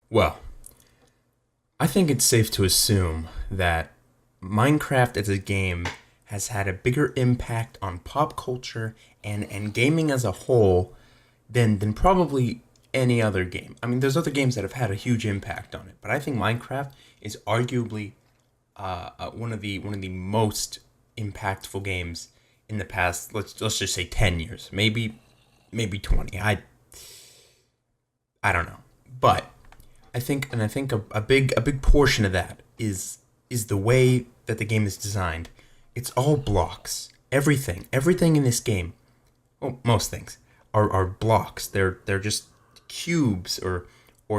Well, I think it's safe to assume that Minecraft as a game has had a bigger impact on pop culture and gaming as a whole than probably any other game. I mean, there's other games that have had a huge impact on it, but I think Minecraft is arguably one of the most impactful games in the past. Let's just say 10 years, maybe 20. I don't know, but I think a big portion of that is the way that the game is designed. It's all blocks. Everything in this game, well, most things are blocks. They're just cubes or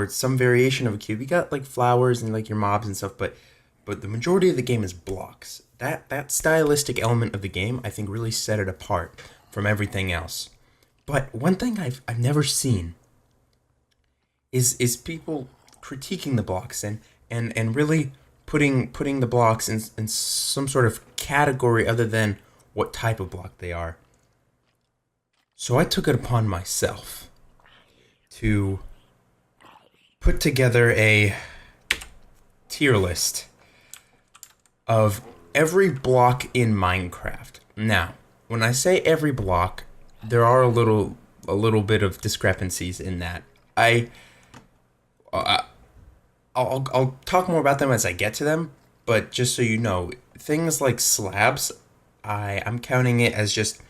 some variation of a cube. You got like flowers and like your mobs and stuff, but the majority of the game is blocks. That stylistic element of the game, I think, really set it apart from everything else. But one thing I've never seen is people critiquing the blocks and really putting the blocks in some sort of category other than what type of block they are. So I took it upon myself to put together a tier list of every block in Minecraft. Now, when I say every block, there are a little bit of discrepancies in that. I I'll talk more about them as I get to them, but just so you know, things like slabs, I'm counting it as just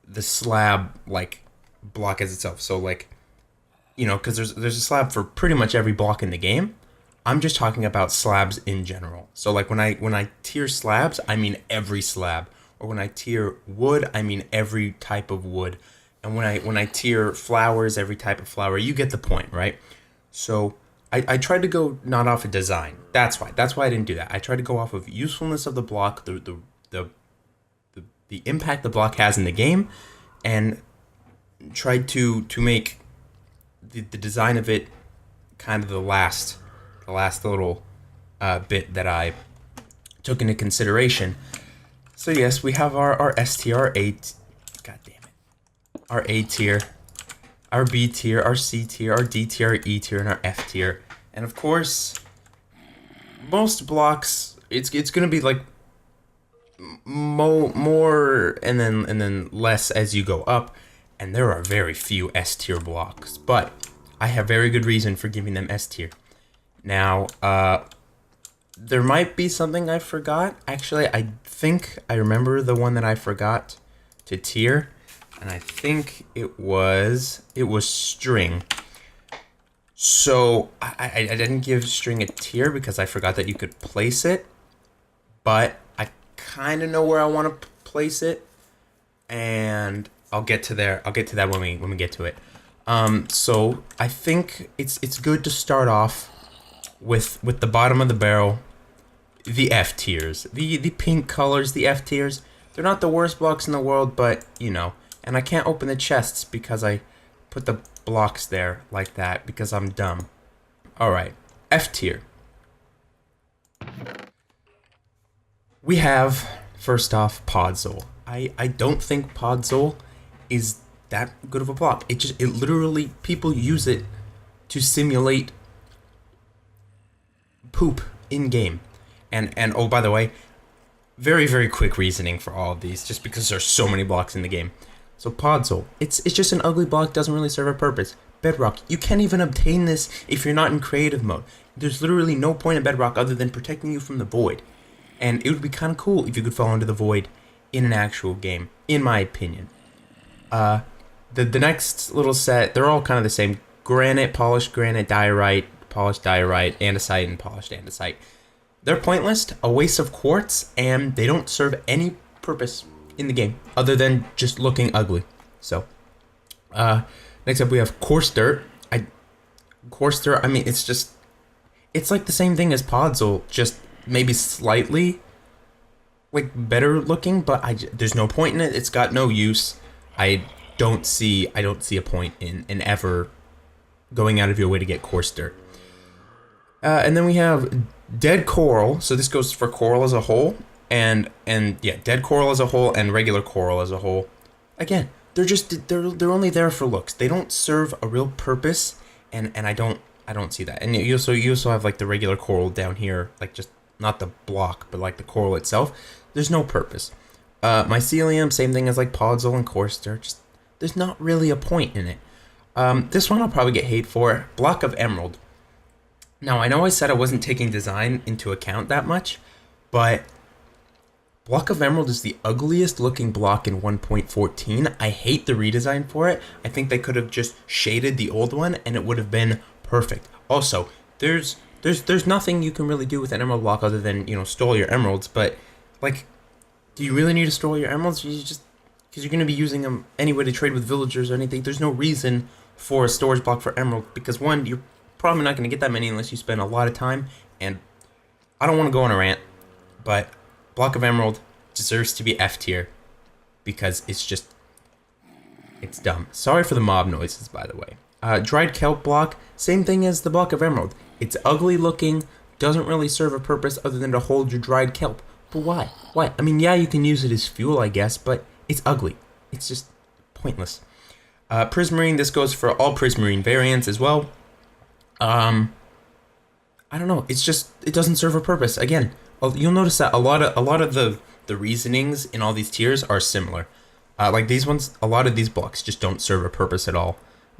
the slab like block as itself. So like, because there's a slab for pretty much every block in the game. I'm just talking about slabs in general. So like when I tier slabs, I mean every slab, or when I tier wood, I mean every type of wood, and when I tier flowers, every type of flower. You get the point, right? So I tried to go not off of design. That's why I didn't do that. I tried to go off of usefulness of the block, the the impact the block has in the game, and tried to make the design of it kind of the last little bit that I took into consideration. So yes, we have our S tier, our A, god damn it, our A tier, our B tier, our C tier, our D tier, our E tier, and our F tier. And of course, most blocks, it's gonna be like more and then less as you go up, and there are very few S tier blocks. But I have very good reason for giving them S tier. Now, there might be something I forgot. Actually, I think I remember the one that I forgot to tier, and I think it was string. So I didn't give string a tier because I forgot that you could place it, but I kind of know where I want to place it, and I'll get to there. I'll get to that when we get to it. So I think it's good to start off with the bottom of the barrel, the F tiers, the pink colors, the F tiers. They're not the worst blocks in the world, but and I can't open the chests because I put the blocks there like that because I'm dumb. All right, F tier. We have first off Podzol. I don't think Podzol is that good of a block. It literally people use it to simulate poop in game. And oh, by the way, very very quick reasoning for all of these, just because there's so many blocks in the game. So Podzol, it's just an ugly block, doesn't really serve a purpose. Bedrock, you can't even obtain this if you're not in creative mode. There's literally no point in Bedrock other than protecting you from the void. And it would be kind of cool if you could fall into the void in an actual game, in my opinion. The next little set, they're all kind of the same. Granite, polished granite, diorite, polished diorite, andesite, and polished andesite. They're pointless, a waste of quartz, and they don't serve any purpose in the game other than just looking ugly. So, next up we have coarse dirt. Coarse dirt, I mean, it's like the same thing as Podzol, just maybe slightly like better looking, but there's no point in it. It's got no use. I don't see a point in ever going out of your way to get coarse dirt. And then we have dead coral. So this goes for coral as a whole, and yeah, dead coral as a whole and regular coral as a whole. Again, they're only there for looks. They don't serve a real purpose, and I don't I don't see that. And you also have like the regular coral down here, like just not the block, but like the coral itself. There's no purpose. Mycelium, same thing as like Podzol and Corster. Just there's not really a point in it. This one I'll probably get hate for. Block of Emerald. Now I know I said I wasn't taking design into account that much, but Block of Emerald is the ugliest looking block in 1.14. I hate the redesign for it. I think they could have just shaded the old one and it would have been perfect. Also, there's nothing you can really do with an emerald block other than, store your emeralds, but like do you really need to store your emeralds? You just because you're going to be using them anyway to trade with villagers or anything. There's no reason for a storage block for emerald because one, you're probably not going to get that many unless you spend a lot of time, and I don't want to go on a rant, but Block of Emerald deserves to be F tier because it's dumb. Sorry for the mob noises, by the way. Dried Kelp block, same thing as the Block of Emerald. It's ugly looking, doesn't really serve a purpose other than to hold your dried kelp. But why? Why? I mean, yeah, you can use it as fuel, I guess, but it's ugly. It's just pointless. Prismarine, this goes for all Prismarine variants as well. I don't know. It's just it doesn't serve a purpose. Again, you'll notice that a lot of the reasonings in all these tiers are similar. Like these ones, a lot of these blocks just don't serve a purpose at all.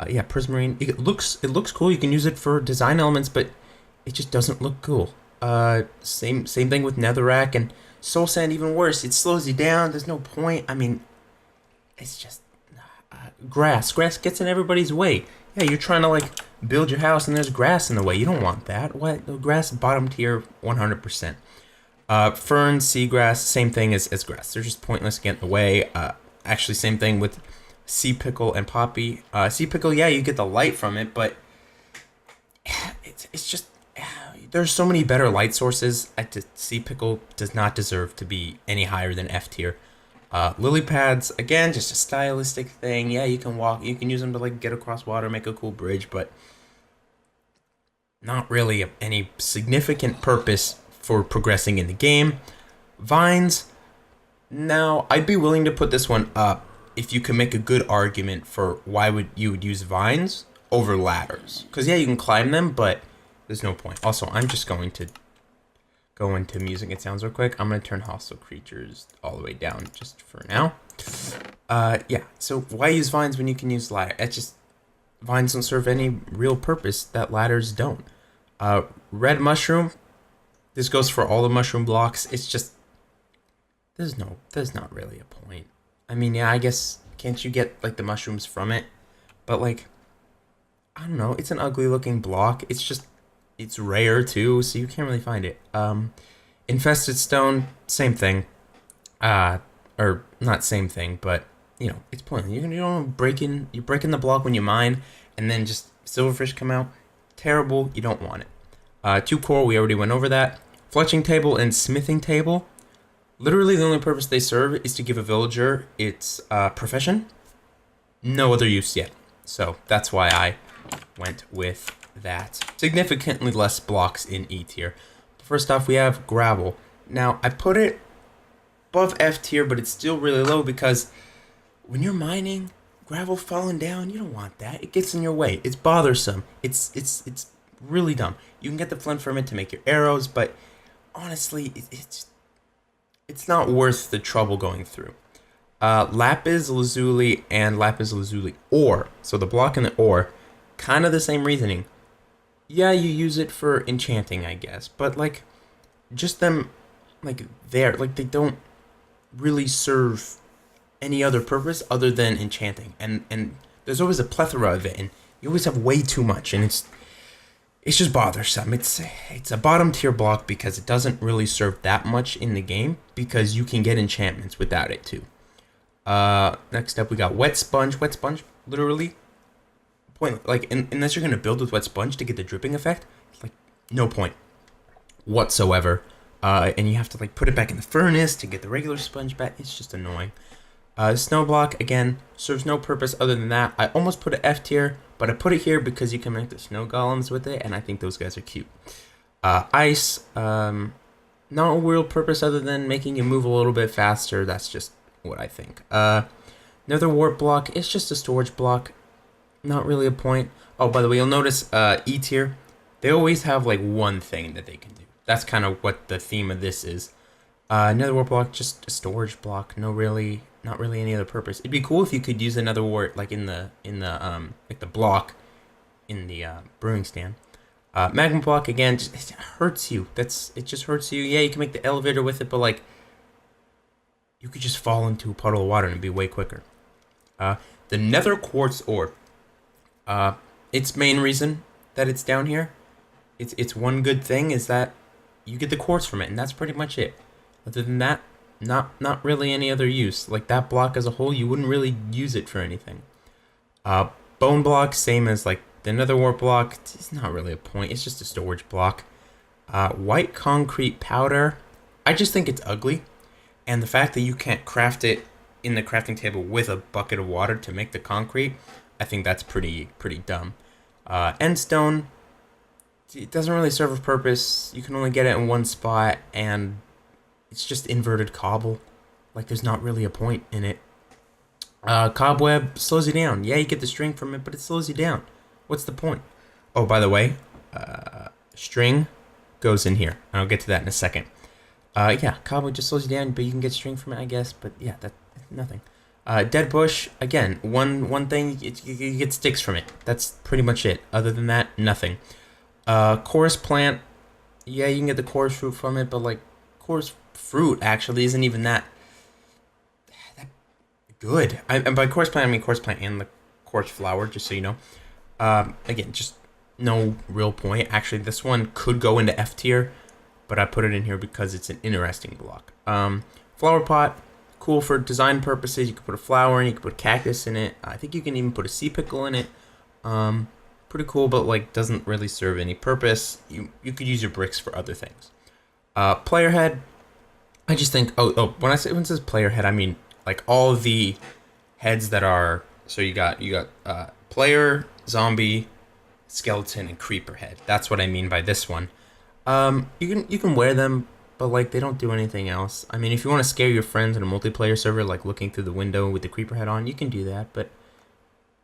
Yeah, Prismarine. It looks cool. You can use it for design elements, but it just doesn't look cool. Same thing with Netherrack and Soul Sand. Even worse, it slows you down. There's no point. I mean, it's just grass. Grass gets in everybody's way. Yeah, you're trying to like build your house and there's grass in the way. You don't want that. What? The grass bottom tier 100%. Fern, seagrass, same thing as grass. They're just pointless, get in the way. Actually, same thing with sea pickle and poppy. Sea pickle, yeah, you get the light from it, but it's just there's so many better light sources. Sea pickle does not deserve to be any higher than F tier. Lily pads, again, just a stylistic thing. Yeah, you can use them to like get across water, make a cool bridge, but not really any significant purpose for progressing in the game. Vines, now I'd be willing to put this one up if you can make a good argument for why you would use vines over ladders. Because yeah, you can climb them, but there's no point. Also, I'm just going to go into music and sounds real quick. I'm going to turn hostile creatures all the way down just for now. Yeah, so why use vines when you can use ladder? It's just, vines don't serve any real purpose that ladders don't. Red mushroom, this goes for all the mushroom blocks. It's just, there's not really a point. I mean, yeah, I guess, can't you get like the mushrooms from it? But like, I don't know, it's an ugly looking block. It's rare too, so you can't really find it. Infested stone, same thing. Or not same thing, but it's pointless. You're breaking the block when you mine, and then just silverfish come out. Terrible. You don't want it. 2 coral, we already went over that. Fletching table and smithing table. Literally, the only purpose they serve is to give a villager its profession. No other use yet. So that's why I went with that. Significantly less blocks in E tier. First off, we have gravel. Now, I put it above F tier, but it's still really low because when you're mining, gravel falling down, you don't want that. It gets in your way. It's bothersome. It's really dumb. You can get the flint from it to make your arrows, but honestly, it's not worth the trouble going through. Lapis lazuli and lapis lazuli ore. So the block and the ore, kind of the same reasoning. Yeah, you use it for enchanting, I guess, but like, just them, like they don't really serve any other purpose other than enchanting, and there's always a plethora of it, and you always have way too much, and it's just bothersome. It's a bottom tier block because it doesn't really serve that much in the game because you can get enchantments without it too. Next up we got wet sponge. Wet sponge, literally. Point, like, unless you're gonna build with wet sponge to get the dripping effect, like, no point whatsoever. And you have to like put it back in the furnace to get the regular sponge back. It's just annoying. Snow block, again, serves no purpose other than that. I almost put it F tier, but I put it here because you can make the snow golems with it, and I think those guys are cute. Ice, not a real purpose other than making you move a little bit faster. That's just what I think. Nether wart block, it's just a storage block. not really a point. Oh, by the way, you'll notice E tier, they always have like one thing that they can do. That's kind of what the theme of this is. Another war block, just a storage block. No, really, not really any other purpose. It'd be cool if you could use another war like in the like the block in the brewing stand. Magma block again, just, it hurts you. It just hurts you. Yeah, you can make the elevator with it, but like you could just fall into a puddle of water and it'd be way quicker. The Nether Quartz ore. Its main reason that it's down here, its one good thing is that you get the quartz from it, and that's pretty much it. Other than that, not really any other use. Like that block as a whole, you wouldn't really use it for anything. Uh, Bone block, same as like the Nether Wart block. It's not really a point. It's just a storage block. White concrete powder. I just think it's ugly, and the fact that you can't craft it in the crafting table with a bucket of water to make the concrete, I think that's pretty dumb. Endstone, it doesn't really serve a purpose. You can only get it in one spot, and it's just inverted cobble. Like there's not really a point in it. Cobweb slows you down. Yeah, you get the string from it, but it slows you down. What's the point? Oh, by the way, string goes in here. I'll get to that in a second. Yeah, cobweb just slows you down, but you can get string from it, I guess. But yeah, that's nothing. Dead bush, again, one thing, you get sticks from it. That's pretty much it. Other than that, nothing. Chorus plant, yeah, you can get the chorus fruit from it, but like, chorus fruit actually isn't even that good. And by chorus plant, I mean chorus plant and the chorus flower, just so you know. Again, just no real point. Actually, this one could go into F tier, but I put it in here because it's an interesting block. Flower pot, cool for design purposes. You could put a flower in, you could put a cactus in it. I think you can even put a sea pickle in it. Pretty cool, but like doesn't really serve any purpose. You could use your bricks for other things. Player head, I just think when it says player head, I mean like all of the heads that are, so you got player, zombie, skeleton, and creeper head. That's what I mean by this one. You can wear them, but like they don't do anything else. I mean, if you want to scare your friends in a multiplayer server, like looking through the window with the creeper head on, you can do that. But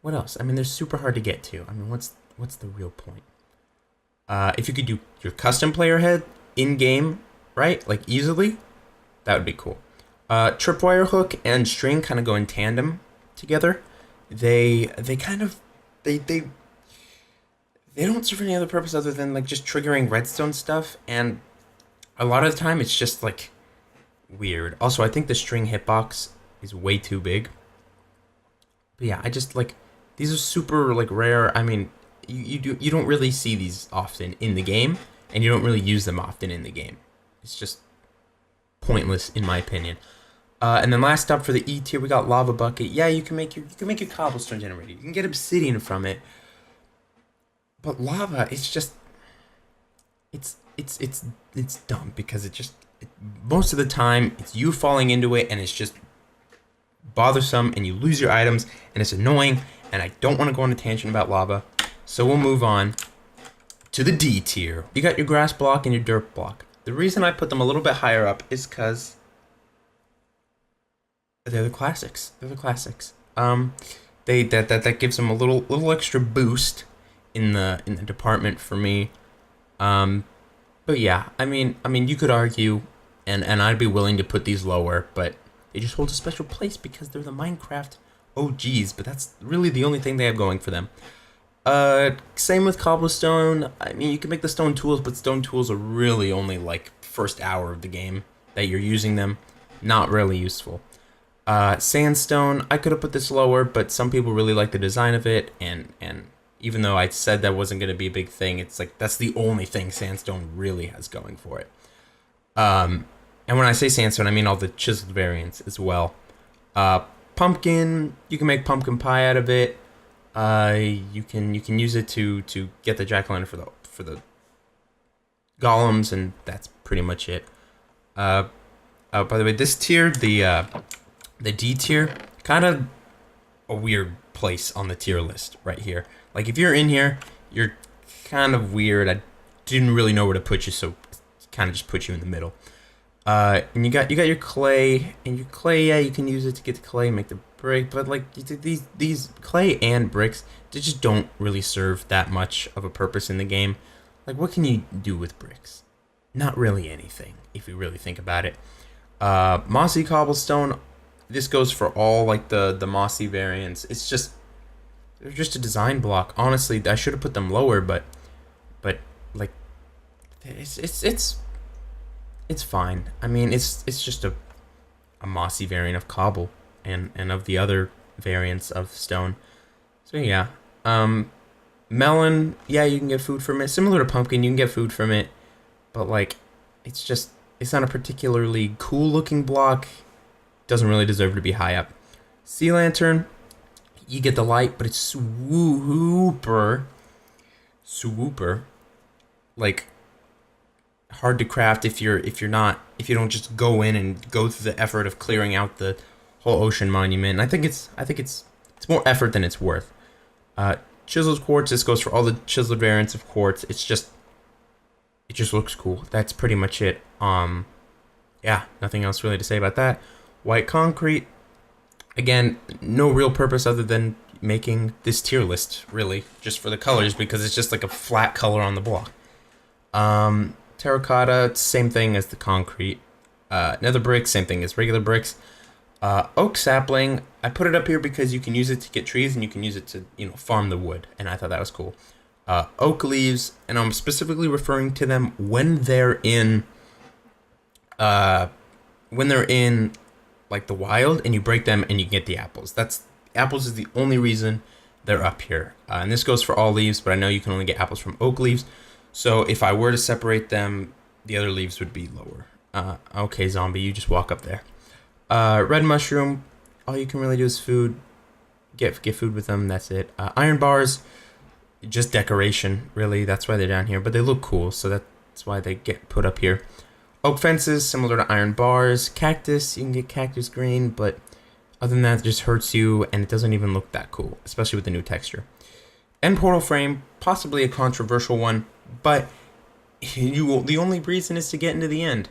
what else? I mean, they're super hard to get to. I mean, what's the real point? If you could do your custom player head in game, right? Like easily, that would be cool. Tripwire hook and string kind of go in tandem together. They don't serve any other purpose other than like just triggering redstone stuff, and a lot of the time it's just like weird. Also, I think the string hitbox is way too big. But yeah, I just like these are super like rare. I mean, you don't really see these often in the game, and you don't really use them often in the game. It's just pointless in my opinion. And then last up for the E tier, we got lava bucket. Yeah, you can make your cobblestone generator. You can get obsidian from it. But lava, it's just it's dumb because most of the time it's you falling into it and it's just bothersome and you lose your items and it's annoying and I don't want to go on a tangent about lava. So we'll move on to the D tier. You got your grass block and your dirt block. The reason I put them a little bit higher up is because they're the classics. They're the classics. That gives them a little extra boost in the department for me. But yeah, I mean you could argue, and I'd be willing to put these lower, but they just hold a special place because they're the Minecraft OGs. But that's really the only thing they have going for them. Same with cobblestone. I mean, you can make the stone tools, but stone tools are really only like first hour of the game that you're using them. Not really useful. Sandstone, I could have put this lower, but some people really like the design of it, and even though I said that wasn't going to be a big thing, it's like that's the only thing sandstone really has going for it. And when I say sandstone, I mean all the chiseled variants as well. Pumpkin, you can make pumpkin pie out of it. You can use it to get the jack-o'-lantern for the golems, and that's pretty much it. By the way, this tier, the D tier, kind of a weird place on the tier list right here. Like if you're in here, you're kind of weird. I didn't really know where to put you, so kind of just put you in the middle. And you got your clay, and your clay, yeah, you can use it to get the clay, make the brick, but like these clay and bricks, they just don't really serve that much of a purpose in the game. Like, what can you do with bricks? Not really anything, if you really think about it. Mossy cobblestone. This goes for all like the mossy variants. It's just they're just a design block. Honestly, I should have put them lower, but like it's fine. I mean, it's just a mossy variant of cobble and of the other variants of stone. So yeah, melon. Yeah, you can get food from it. Similar to pumpkin, you can get food from it, but like, it's not a particularly cool looking block. Doesn't really deserve to be high up. Sea lantern, you get the light, but it's super, like hard to craft if you don't just go in and go through the effort of clearing out the whole ocean monument. And I think it's more effort than it's worth. Chiseled quartz. This goes for all the chiseled variants of quartz. It just looks cool. That's pretty much it. Yeah, nothing else really to say about that. White concrete. Again, no real purpose other than making this tier list, really, just for the colors, because it's just like a flat color on the block. Terracotta, same thing as the concrete. Nether brick, same thing as regular bricks. Oak sapling, I put it up here because you can use it to get trees and you can use it to, farm the wood, and I thought that was cool. Oak leaves, and I'm specifically referring to them when they're in like the wild, and you break them and you get the apples. Apples is the only reason they're up here. And this goes for all leaves, but I know you can only get apples from oak leaves. So if I were to separate them, the other leaves would be lower. Okay, zombie, you just walk up there. Red mushroom, all you can really do is food. Get food with them, that's it. Iron bars, just decoration, really. That's why they're down here, but they look cool, so that's why they get put up here. Oak fences, similar to iron bars. Cactus, you can get cactus green, but other than that, it just hurts you, and it doesn't even look that cool, especially with the new texture. End portal frame, possibly a controversial one, but the only reason is to get into the end.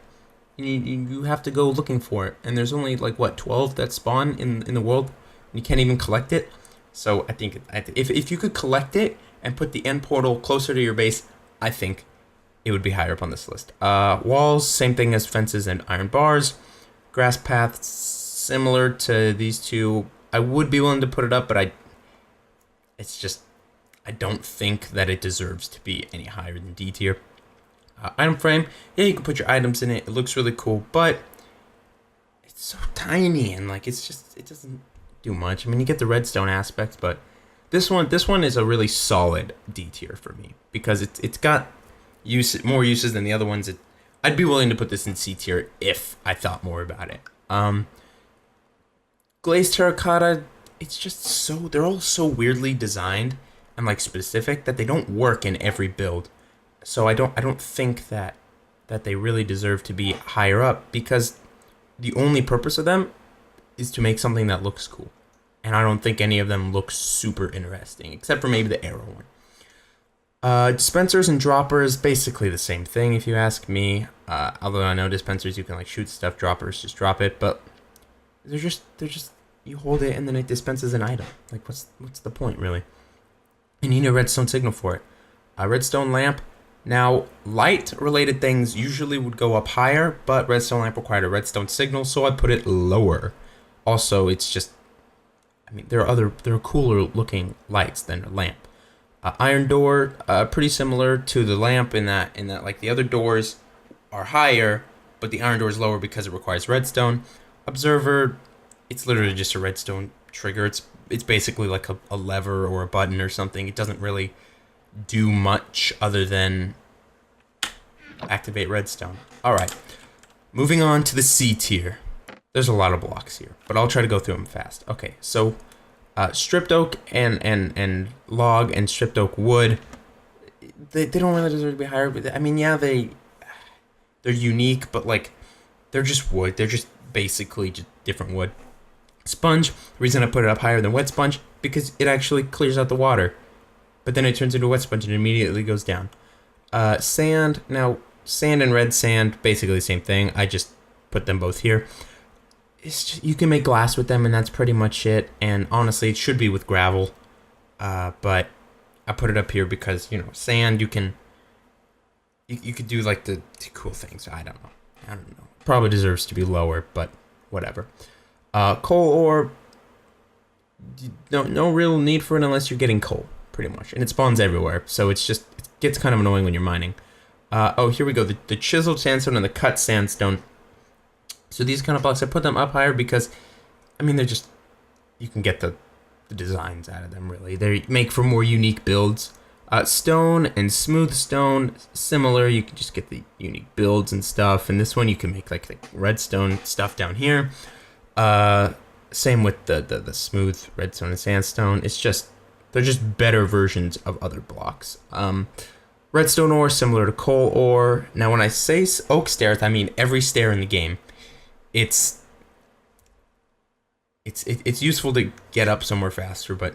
You have to go looking for it, and there's only like 12 that spawn in the world. You can't even collect it. So I think if you could collect it and put the end portal closer to your base, I think it would be higher up on this list. Walls, same thing as fences and iron bars. Grass paths, similar to these two. I would be willing to put it up, but I don't think that it deserves to be any higher than D tier. Item frame, yeah, you can put your items in it. It looks really cool, but it's so tiny and like it doesn't do much. I mean, you get the redstone aspect, but this one is a really solid D tier for me because it's got more uses than the other ones. I'd be willing to put this in C tier if I thought more about it. Glazed terracotta, they're all so weirdly designed and like specific that they don't work in every build. So I don't think that they really deserve to be higher up because the only purpose of them is to make something that looks cool. And I don't think any of them look super interesting, except for maybe the arrow one. Dispensers and droppers, basically the same thing if you ask me. Although I know dispensers you can like shoot stuff, droppers just drop it, but they're just you hold it and then it dispenses an item. Like what's the point really? And you need a redstone signal for it. A redstone lamp. Now, light-related things usually would go up higher, but redstone lamp required a redstone signal, so I put it lower. Also, it's just, I mean, there are cooler-looking lights than a lamp. Iron door, pretty similar to the lamp in that like the other doors are higher, but the iron door is lower because it requires redstone. Observer, it's literally just a redstone trigger. It's basically like a lever or a button or something. It doesn't really do much other than activate redstone. Alright, moving on to the C tier. There's a lot of blocks here, but I'll try to go through them fast. Okay, so stripped oak and log and stripped oak wood, they don't really deserve to be higher. But I mean, yeah, they're unique, but like they're just wood. They're just basically just different wood. Sponge, the reason I put it up higher than wet sponge, because it actually clears out the water. But then it turns into a wet sponge and immediately goes down. Sand, now sand and red sand, basically the same thing. I just put them both here. you can make glass with them, and that's pretty much it. And honestly, it should be with gravel. But I put it up here because sand. You could do like the cool things. I don't know. I don't know. Probably deserves to be lower, but whatever. Coal ore. No real need for it unless you're getting coal, pretty much, and it spawns everywhere. So it gets kind of annoying when you're mining. Oh, here we go. The chiseled sandstone and the cut sandstone. So these kind of blocks, I put them up higher because, I mean, they're just, you can get the designs out of them, really. They make for more unique builds. Stone and smooth stone, similar. You can just get the unique builds and stuff. And this one, you can make like the redstone stuff down here. Same with the smooth redstone and sandstone. They're just better versions of other blocks. Redstone ore, similar to coal ore. Now, when I say oak stairs, I mean every stair in the game. It's useful to get up somewhere faster, but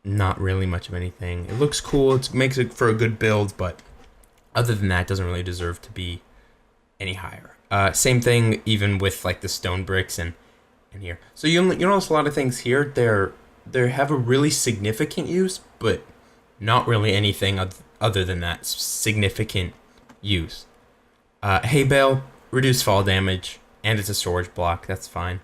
not really much of anything. It looks cool. It makes it for a good build, but other than that, it doesn't really deserve to be any higher. Same thing even with like the stone bricks and here. So you notice a lot of things here. They have a really significant use, but not really anything other than that significant use. Hay bale, reduce fall damage. And it's a storage block. That's fine.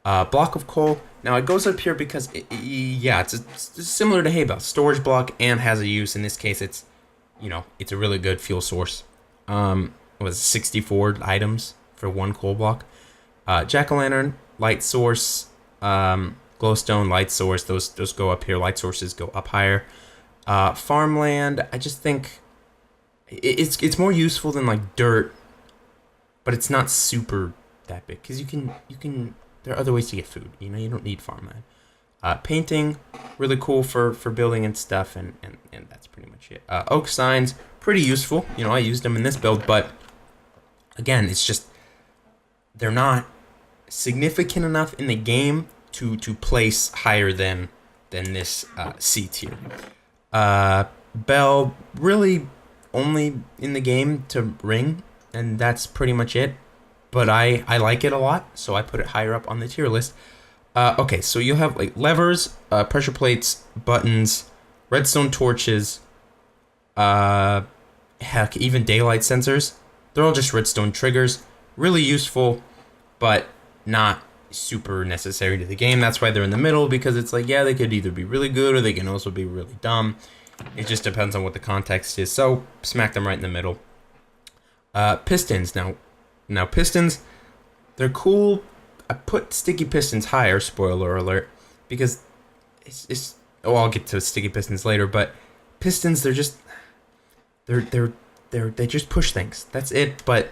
Block of coal. Now, it goes up here because, it's similar to hay bale. Storage block and has a use. In this case, it's a really good fuel source. It was 64 items for one coal block. Jack-o'-lantern, light source, glowstone, light source. Those go up here. Light sources go up higher. Farmland, I just think it's more useful than like dirt, but it's not super that big because you can there are other ways to get food. You don't need farmland. Painting, really cool for building and stuff, and that's pretty much it. Oak signs, pretty useful. I used them in this build, but again, it's just they're not significant enough in the game to place higher than this C tier. Bell, really only in the game to ring, and that's pretty much it. But I like it a lot, so I put it higher up on the tier list. Okay, so you'll have like levers, pressure plates, buttons, redstone torches, heck, even daylight sensors. They're all just redstone triggers. Really useful, but not super necessary to the game. That's why they're in the middle, because it's like, yeah, they could either be really good or they can also be really dumb. It just depends on what the context is. So smack them right in the middle. Pistons. Now pistons, they're cool. I put sticky pistons higher, spoiler alert, because I'll get to sticky pistons later, but pistons, they just push things. That's it, but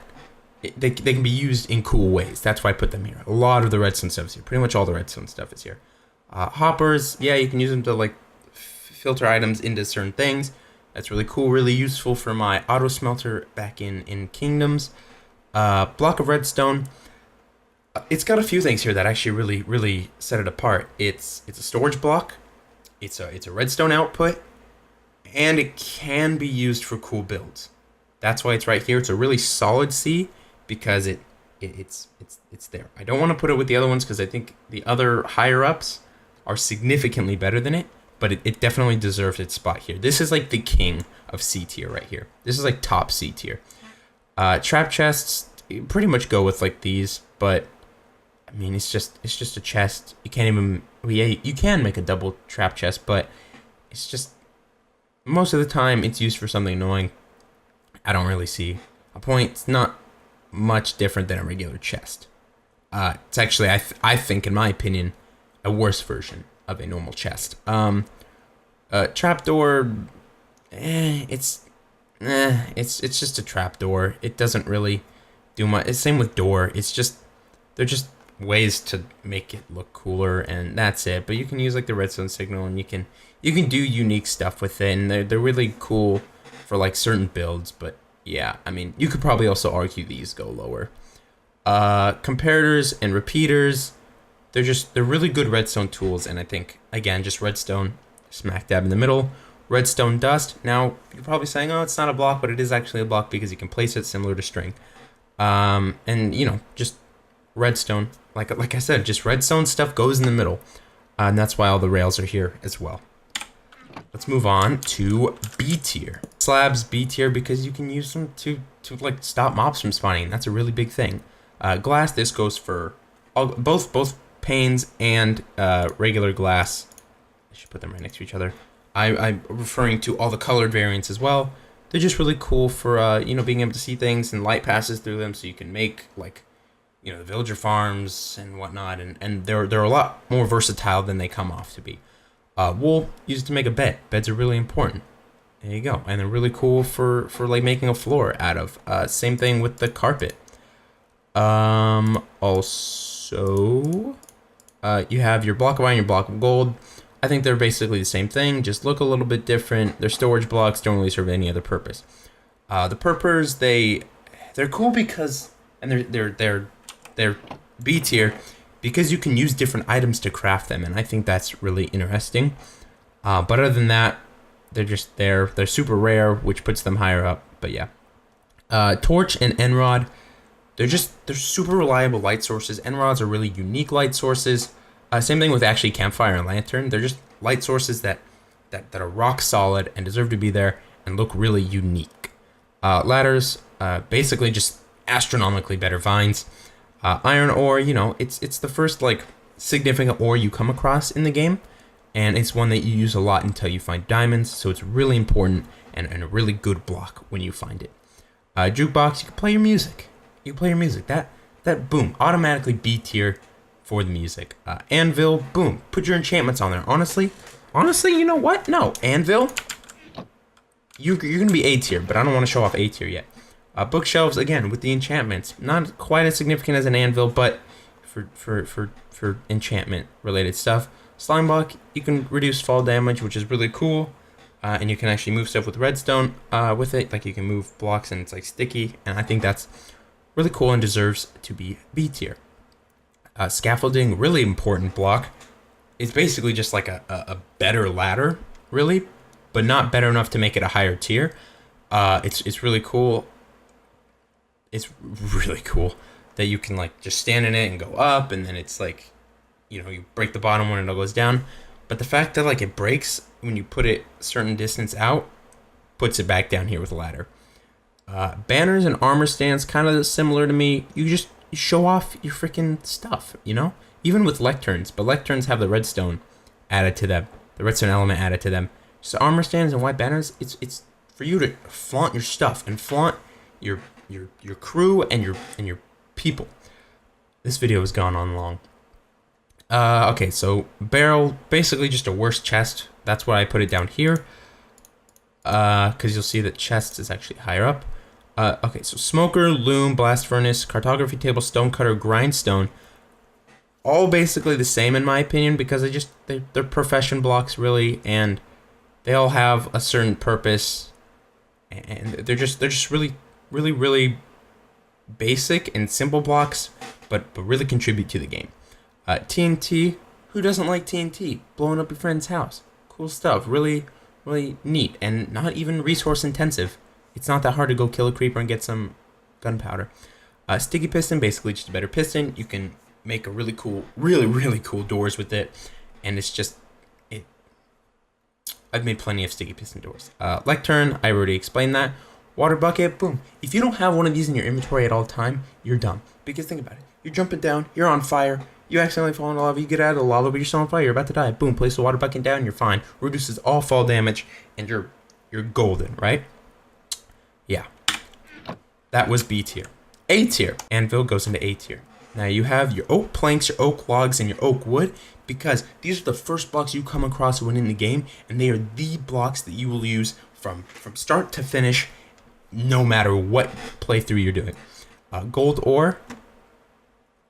they can be used in cool ways. That's why I put them here. A lot of the redstone stuff is here. Pretty much all the redstone stuff is here. Hoppers, yeah, you can use them to like filter items into certain things. That's really cool, really useful for my auto smelter back in Kingdoms. Block of redstone. It's got a few things here that actually really set it apart. It's a storage block. It's a redstone output, and it can be used for cool builds. That's why it's right here. It's a really solid C because it's there. I don't want to put it with the other ones because I think the other higher ups are significantly better than it, but it definitely deserves its spot here. This is like the king of C tier right here. This is like top C tier. Trap chests pretty much go with like these, but I mean it's just a chest. You can't even you can make a double trap chest, but it's just most of the time it's used for something annoying. I don't really see a point. It's not much different than a regular chest. It's actually I think in my opinion a worse version of a normal chest. Trapdoor, it's just a trapdoor. It doesn't really do much. It's same with door. They're just ways to make it look cooler, and that's it. But you can use like the redstone signal, and you can do unique stuff with it, and they're really cool for like certain builds. But yeah, I mean, you could probably also argue these go lower. Comparators and repeaters, they're really good redstone tools, and I think again just redstone smack dab in the middle. Redstone dust. Now you're probably saying, oh, it's not a block, but it is actually a block because you can place it similar to string. And just redstone. Like I said, just redstone stuff goes in the middle. And that's why all the rails are here as well. Let's move on to B tier. Slabs B tier because you can use them to like stop mobs from spawning. That's a really big thing. Glass, this goes for both panes and regular glass. I should put them right next to each other. I'm referring to all the colored variants as well. They're just really cool for you know, being able to see things, and light passes through them, so you can make like, you know, the villager farms and whatnot, and they're a lot more versatile than they come off to be. Wool used to make a bed. Beds are really important. There you go, and they're really cool for like making a floor out of. Same thing with the carpet. Also, you have your block of iron, your block of gold. I think they're basically the same thing, just look a little bit different. Their storage blocks don't really serve any other purpose. The purpers, they're cool because, and they're B tier because you can use different items to craft them, and I think that's really interesting. But other than that, they're super rare, which puts them higher up. But yeah, torch and enrod, they're super reliable light sources. Enrods are really unique light sources. Same thing with actually campfire and lantern. They're just light sources that are rock solid and deserve to be there and look really unique. Ladders, basically just astronomically better vines. Iron ore, you know, it's the first like significant ore you come across in the game, and it's one that you use a lot until you find diamonds. So it's really important and a really good block when you find it. Jukebox, you can play your music. That boom, automatically B tier for the music. Anvil, boom, put your enchantments on there. Honestly, you know what? No, Anvil, you're gonna be A tier, but I don't want to show off A tier yet. Bookshelves, again, with the enchantments, not quite as significant as an anvil, but for enchantment related stuff. Slime block, you can reduce fall damage, which is really cool, and you can actually move stuff with redstone with it. Like you can move blocks and it's like sticky, and I think that's really cool and deserves to be B tier. Scaffolding, really important block. It's basically just like a better ladder, really, but not better enough to make it a higher tier. It's really cool. It's really cool that you can like just stand in it and go up, and then it's like, you know, you break the bottom when it all goes down. But the fact that like it breaks when you put it a certain distance out puts it back down here with a ladder. Banners and armor stands, kind of similar to me. You show off your freaking stuff, you know? Even with lecterns, but lecterns have the redstone added to them, the redstone element added to them. So armor stands and white banners, it's for you to flaunt your stuff and flaunt your crew and your people. This video has gone on long. Okay, so barrel, basically just a worse chest. That's why I put it down here. Because you'll see that chest is actually higher up. Okay, so smoker, loom, blast furnace, cartography table, stone cutter, grindstone, all basically the same in my opinion, because they're profession blocks really, and they all have a certain purpose, and they're just really basic and simple blocks, but really contribute to the game. TNT, who doesn't like TNT? Blowing up your friend's house, cool stuff, really neat, and not even resource intensive. It's not that hard to go kill a creeper and get some gunpowder. Sticky piston, basically just a better piston. You can make a really cool doors with it, and I've made plenty of sticky piston doors. Lectern, I already explained that. Water bucket, boom. If you don't have one of these in your inventory at all time, you're dumb. Because think about it. You're jumping down, you're on fire, you accidentally fall into lava, you get out of the lava, but you're still on fire, you're about to die. Boom, place the water bucket down, you're fine. Reduces all fall damage, and you're golden, right? Yeah. That was B tier. A tier. Anvil goes into A tier. Now you have your oak planks, your oak logs, and your oak wood, because these are the first blocks you come across when in the game, and they are the blocks that you will use from start to finish, no matter what playthrough you're doing. Gold ore.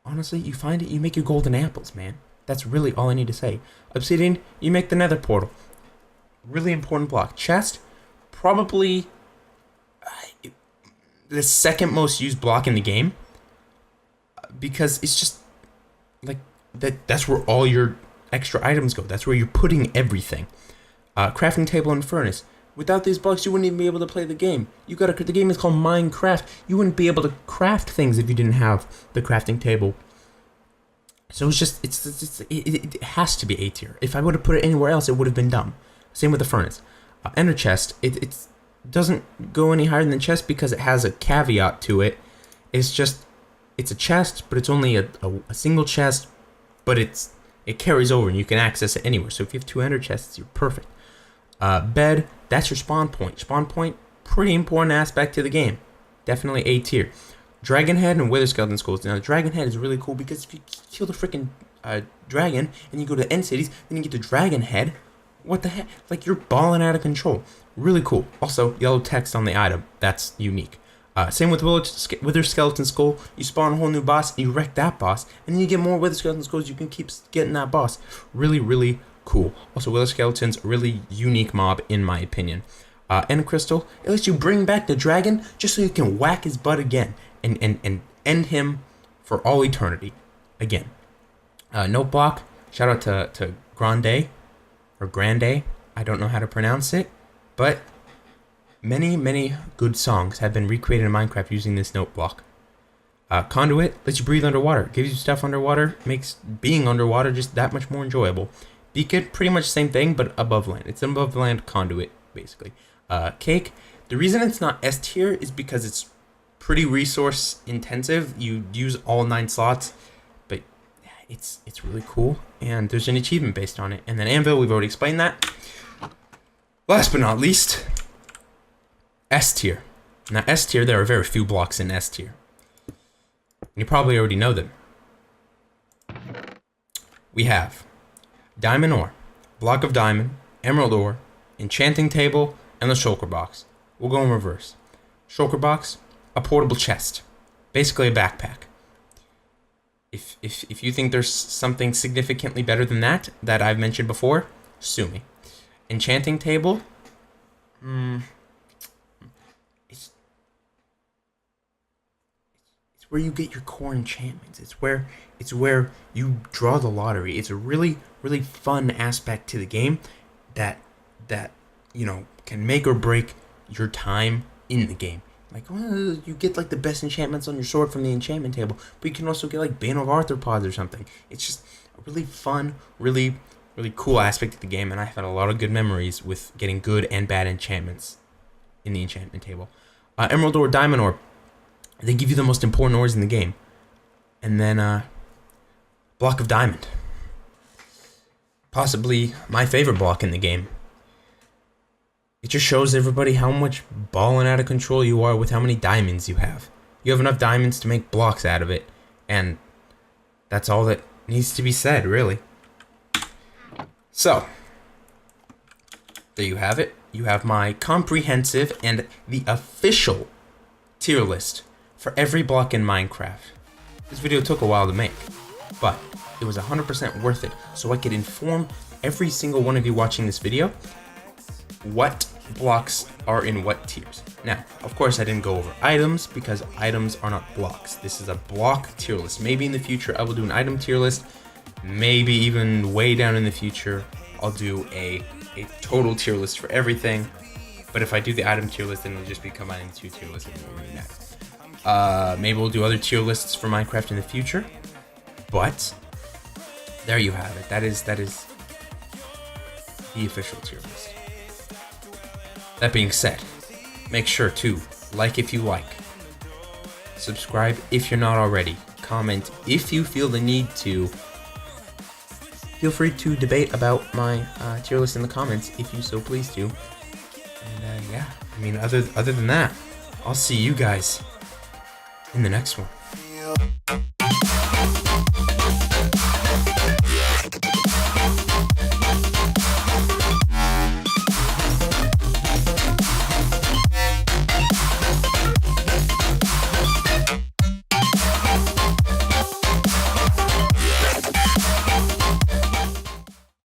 Honestly, you find it, you make your golden apples, man. That's really all I need to say. Obsidian, you make the nether portal. Really important block. Chest, probably the second most used block in the game, because it's just like that's where all your extra items go. That's where you're putting everything. Crafting table and furnace. Without these blocks, you wouldn't even be able to play the game. The game is called Minecraft. You wouldn't be able to craft things if you didn't have the crafting table So it's just it has to be A tier. If I would have put it anywhere else, it would have been dumb. Same with the furnace. Ender chest. It doesn't go any higher than chest because it has a caveat to it. It's a chest, but it's only a single chest, but it carries over and you can access it anywhere. So if you have 2 ender chests, you're perfect. Bed, that's your spawn point. Spawn point, pretty important aspect to the game. Definitely A tier. Dragon Head and Wither Skeleton Skulls. Now, the Dragon Head is really cool because if you kill the freaking dragon and you go to the end cities, then you get the Dragon Head. What the heck? Like, you're balling out of control. Really cool. Also, yellow text on the item. That's unique. Same with Wither Skeleton Skull. You spawn a whole new boss, and you wreck that boss, and then you get more Wither Skeleton Skulls. You can keep getting that boss. Really, really cool. Also, Wither Skeleton's a really unique mob, in my opinion. End Crystal, it lets you bring back the dragon just so you can whack his butt again and end him for all eternity again. Note block, shout out to Grande, or Grande, I don't know how to pronounce it, but many good songs have been recreated in Minecraft using this note block. Conduit lets you breathe underwater, gives you stuff underwater, makes being underwater just that much more enjoyable. Beacon, pretty much the same thing, but above land. It's an above land conduit, basically. Cake, the reason it's not S tier is because it's pretty resource intensive. You use all 9 slots, but it's really cool, and there's an achievement based on it. And then Anvil, we've already explained that. Last but not least, S tier. Now S tier, there are very few blocks in S tier. You probably already know them. We have diamond ore, block of diamond, emerald ore, enchanting table, and the shulker box. We'll go in reverse. Shulker box, a portable chest, basically a backpack. If you think there's something significantly better than that I've mentioned before, sue me. Enchanting table, it's where you get your core enchantments. It's where you draw the lottery. It's a really fun aspect to the game that you know can make or break your time in the game. Like, well, you get like the best enchantments on your sword from the enchantment table, but you can also get like Bane of Arthropods or something. It's just a really fun, really cool aspect of the game, and I've had a lot of good memories with getting good and bad enchantments in the enchantment table. Emerald ore, diamond ore, they give you the most important ores in the game. And then block of diamond, possibly my favorite block in the game. It just shows everybody how much balling out of control you are with how many diamonds you have. You have enough diamonds to make blocks out of it, and that's all that needs to be said, really. So, there you have it. You have my comprehensive and the official tier list for every block in Minecraft. This video took a while to make, but it was 100% worth it, so I could inform every single one of you watching this video what blocks are in what tiers. Now, of course, I didn't go over items because items are not blocks. This is a block tier list. Maybe in the future I will do an item tier list. Maybe even way down in the future I'll do a total tier list for everything. But if I do the item tier list, then it'll just be combining the 2 tier lists and we'll do that. Maybe we'll do other tier lists for Minecraft in the future. But there you have it. That is the official tier list. That being said, make sure to like if you like, subscribe if you're not already, comment if you feel the need to. Feel free to debate about my tier list in the comments if you so please to. And yeah, I mean, other than that, I'll see you guys in the next one.